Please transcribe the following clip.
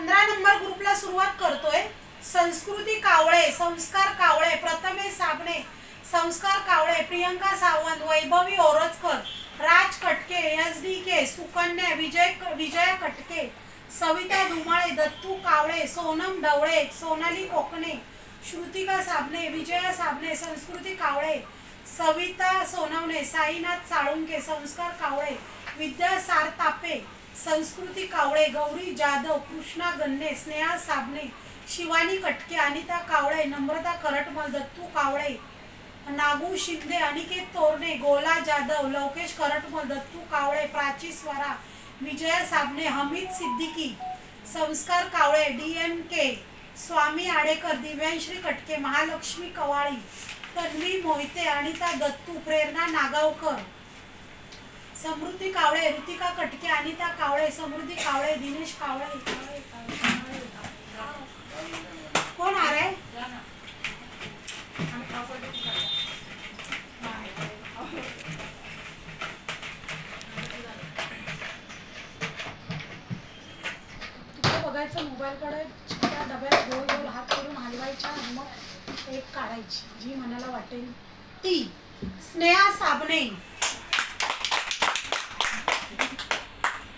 15 number ग्रुपला सुरुवात करतोय। संस्कृती कावळे, संस्कार कावळे, प्रथमेश साबणे, संस्कार कावळे, प्रियंका सावंत, वैभवी ओरजकर, राज कटके, SDK, सुकन्या, विजया कटके, सविता धुमाळे, दत्तू कावळे, सोनम ढवळे, सोनाली कोकणे, श्रुतिका साबणे, विजया साबणे, संस्कृती कावळे, सविता सोनवणे, साईनाथ साळुंके, संस्कार कावळे, विद्या सारतापे, संस्कृती कावळे, गौरी जाधव, कृष्णा गन्ने, स्नेहा साबणे, शिवानी कटके, अनिता कावळे, नम्रता करटमल, दत्तू कावळे, नागू शिंदे, अनिकेत तोरणे, गोला जाधव, लवकेश करटमल, दत्तू कावळे, प्राची स्वरा, विजया साबणे, हमीद सिद्दीकी, संस्कार कावळे, DNK, स्वामी आडेकर, दिव्यांश्री कटके, महालक्ष्मी कवाळी, तन्वी मोहिते, अनिता दत्तू, प्रेरणा नागावकर, समृद्धी कावळे, ऋतिका कटके, अनिता कावळे, समृद्धी कावळे, दिनेश कावळे। कोण आ रहे? बघायचं मोबाईलकडे, त्या डब्यात गोल गोल हात करून हलवायच्या आणि मग एक काढायची जी मनाला वाटेल ती। स्नेहा साबणे,